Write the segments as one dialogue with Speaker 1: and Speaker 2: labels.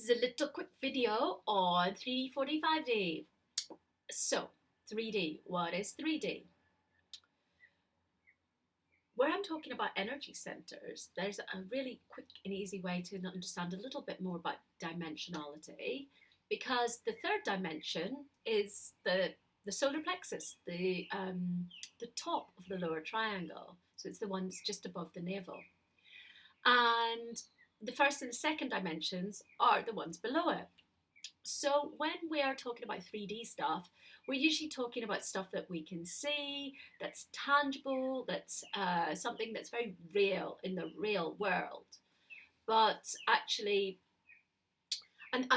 Speaker 1: is a little quick video on 3D 45D. So, 3D, what is 3D? Where I'm talking about energy centers, there's a really quick and easy way to understand a little bit more about dimensionality, because the third dimension is the solar plexus, the top of the lower triangle. So it's the one that's just above the navel. And the first and the second dimensions are the ones below it. So when we are talking about 3D stuff, we're usually talking about stuff that we can see, that's tangible, that's something that's very real in the real world. But actually, and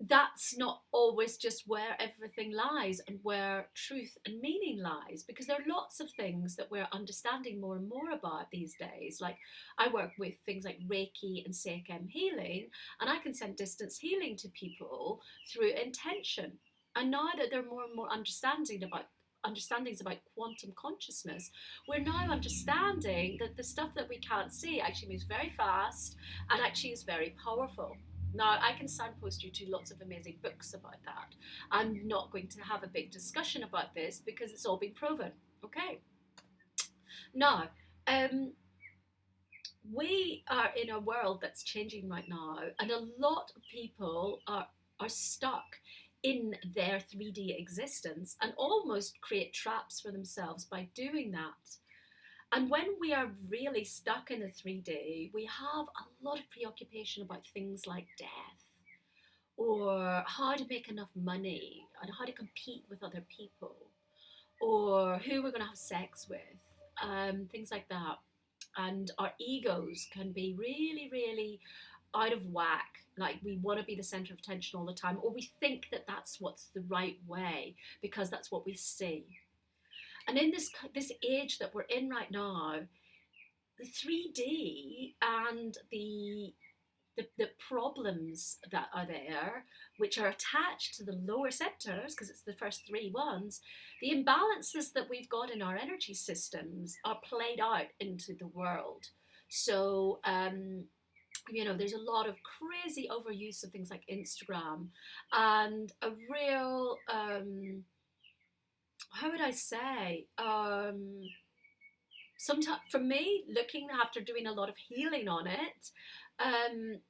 Speaker 1: that's not always just where everything lies and where truth and meaning lies, because there are lots of things that we're understanding more and more about these days. Like, I work with things like Reiki and Seikem healing, and I can send distance healing to people through intention. And now that there are more and more understandings about quantum consciousness, we're now understanding that the stuff that we can't see actually moves very fast and actually is very powerful. Now, I can signpost you to lots of amazing books about that. I'm not going to have a big discussion about this because it's all been proven. Okay. Now, we are in a world that's changing right now, and a lot of people are stuck in their 3D existence and almost create traps for themselves by doing that. And when we are really stuck in the 3D, we have a lot of preoccupation about things like death, or how to make enough money, and how to compete with other people, or who we're going to have sex with, things like that. And our egos can be really, really out of whack. Like, we want to be the center of attention all the time, or we think that that's what's the right way because that's what we see. And in this age that we're in right now, the 3D and the problems that are there, which are attached to the lower centers, because it's the first three ones, the imbalances that we've got in our energy systems are played out into the world. So, there's a lot of crazy overuse of things like Instagram, and a real, how would I say, sometimes for me, looking after doing a lot of healing on it,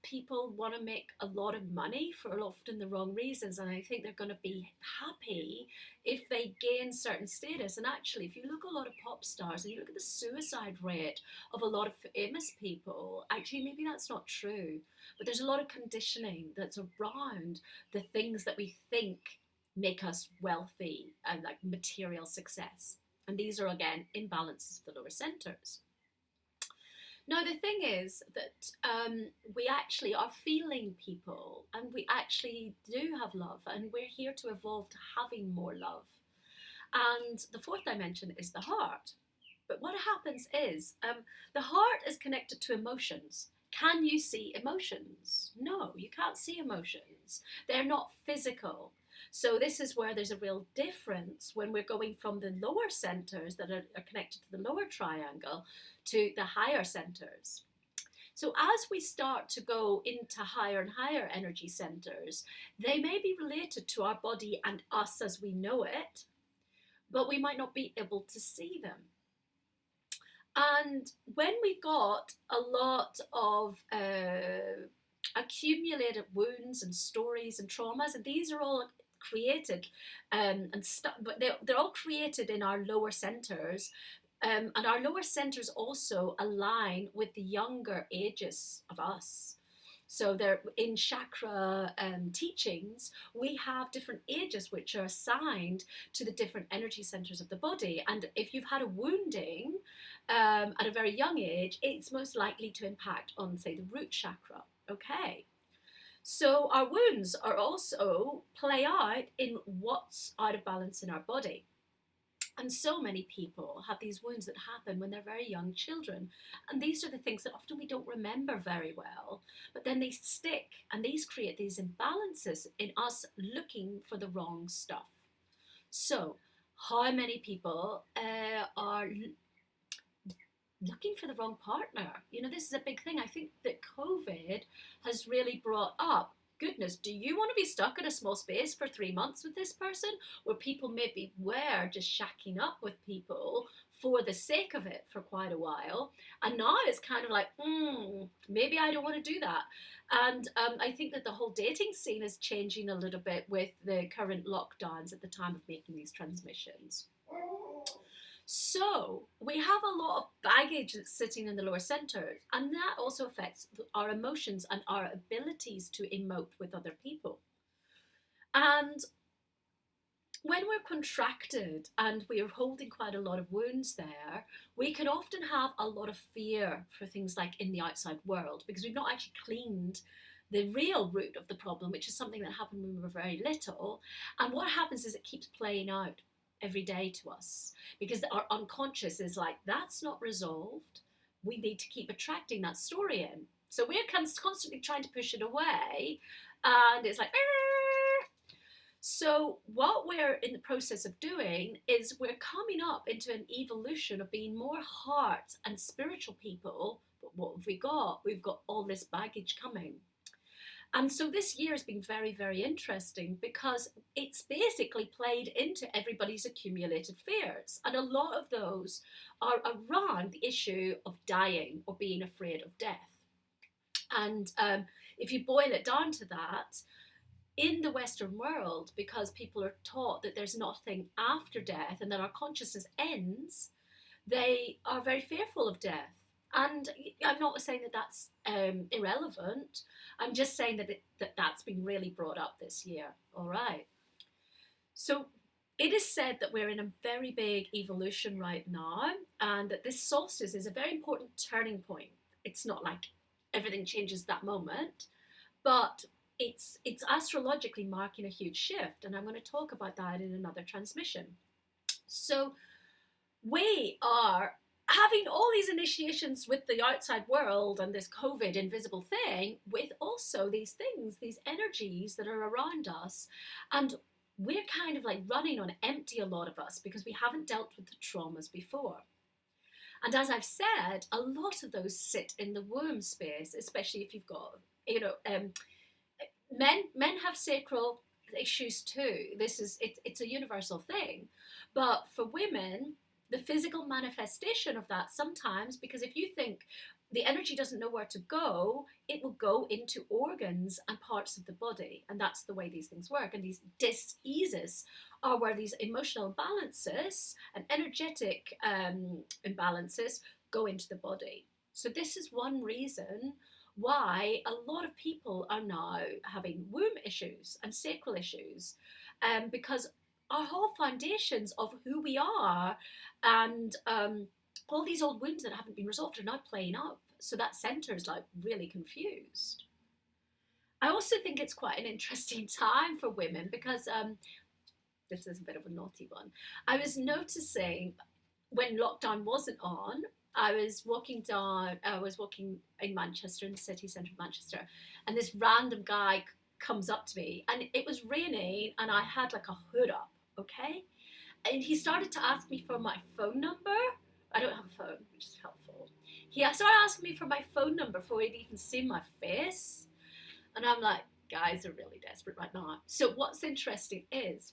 Speaker 1: people want to make a lot of money for often the wrong reasons, and I think they're going to be happy if they gain certain status. And actually, if you look at a lot of pop stars and you look at the suicide rate of a lot of famous people, actually maybe that's not true, but there's a lot of conditioning that's around the things that we think make us wealthy and like material success. And these are, again, imbalances of the lower centers. Now, the thing is that we actually are feeling people, and we actually do have love, and we're here to evolve to having more love. And the fourth dimension is the heart. But what happens is the heart is connected to emotions. Can you see emotions? No, you can't see emotions. They're not physical. So this is where there's a real difference when we're going from the lower centers that are connected to the lower triangle to the higher centers. So as we start to go into higher and higher energy centers, they may be related to our body and us as we know it, but we might not be able to see them. And when we've got a lot of accumulated wounds and stories and traumas, and these are all created but they're all created in our lower centers, and our lower centers also align with the younger ages of us. So they're in chakra teachings, we have different ages which are assigned to the different energy centers of the body. And if you've had a wounding at a very young age, it's most likely to impact on, say, the root chakra. Okay. So our wounds are also play out in what's out of balance in our body. And so many people have these wounds that happen when they're very young children. And these are the things that often we don't remember very well, but then they stick, and these create these imbalances in us looking for the wrong stuff. So how many people are looking for the wrong partner? This is a big thing. I think that COVID has really brought up goodness, do you want to be stuck in a small space for 3 months with this person, where people maybe were just shacking up with people for the sake of it for quite a while, and now it's kind of like, maybe I don't want to do that. And I think that the whole dating scene is changing a little bit with the current lockdowns at the time of making these transmissions. So we have a lot of baggage that's sitting in the lower center, and that also affects our emotions and our abilities to emote with other people. And when we're contracted and we are holding quite a lot of wounds there, we can often have a lot of fear for things like in the outside world, because we've not actually cleaned the real root of the problem, which is something that happened when we were very little. And what happens is it keeps playing out every day to us, because our unconscious is like, that's not resolved. We need to keep attracting that story in. So we're constantly trying to push it away, and it's like, argh. So what we're in the process of doing is we're coming up into an evolution of being more heart and spiritual people. But what have we got? We've got all this baggage coming. And so this year has been very, very interesting, because it's basically played into everybody's accumulated fears. And a lot of those are around the issue of dying or being afraid of death. And if you boil it down to that, in the Western world, because people are taught that there's nothing after death and that our consciousness ends, they are very fearful of death. And I'm not saying that that's irrelevant. I'm just saying that that's been really brought up this year. All right. So it is said that we're in a very big evolution right now, and that this solstice is a very important turning point. It's not like everything changes that moment, but it's astrologically marking a huge shift, and I'm going to talk about that in another transmission. So we are having all these initiations with the outside world and this COVID invisible thing, with also these things, these energies that are around us, and we're kind of like running on empty, a lot of us, because we haven't dealt with the traumas before. And as I've said, a lot of those sit in the womb space, especially if you've got, men have sacral issues too. It's a universal thing. But for women, the physical manifestation of that sometimes, because if you think the energy doesn't know where to go, it will go into organs and parts of the body. And that's the way these things work. And these dis-eases are where these emotional imbalances and energetic imbalances go into the body. So this is one reason why a lot of people are now having womb issues and sacral issues, because our whole foundations of who we are and all these old wounds that haven't been resolved are now playing up. So that center is like really confused. I also think it's quite an interesting time for women, because this is a bit of a naughty one. I was noticing when lockdown wasn't on, I was walking in Manchester, in the city centre of Manchester, and this random guy comes up to me, and it was raining, and I had like a hood up, okay? And he started to ask me for my phone number. I don't have a phone, which is helpful. He started asking me for my phone number before he'd even seen my face. And I'm like, guys are really desperate right now. So what's interesting is,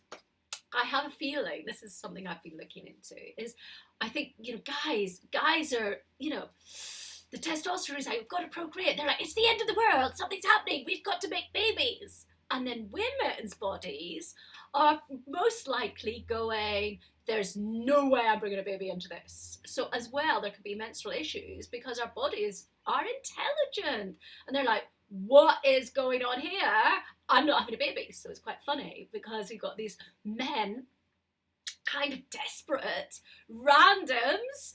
Speaker 1: I have a feeling, this is something I've been looking into, is I think, guys are, the testosterone is like, we've got to procreate. They're like, it's the end of the world. Something's happening. We've got to make babies. And then women's bodies are most likely going, there's no way I'm bringing a baby into this. So as well, there could be menstrual issues, because our bodies are intelligent. And they're like, what is going on here? I'm not having a baby. So it's quite funny, because we've got these men, kind of desperate randoms,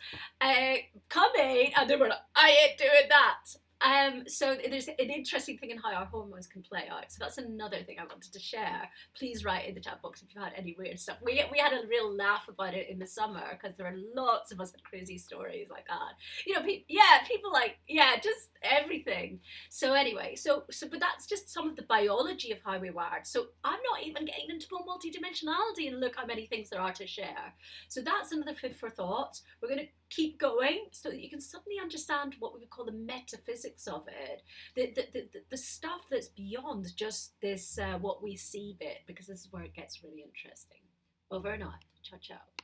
Speaker 1: coming, and they were like, I ain't doing that. So there's an interesting thing in how our hormones can play out. So that's another thing I wanted to share. Please write in the chat box if you've had any weird stuff. We had a real laugh about it in the summer, because there are lots of us with crazy stories like that. People like, just everything. So anyway, but that's just some of the biology of how we wired. So I'm not even getting into full multidimensionality, and look how many things there are to share. So that's another food for thought. We're going to keep going so that you can suddenly understand what we would call the metaphysical metaphysics of it, the stuff that's beyond just this what we see bit, because this is where it gets really interesting. Over and out. Ciao, ciao.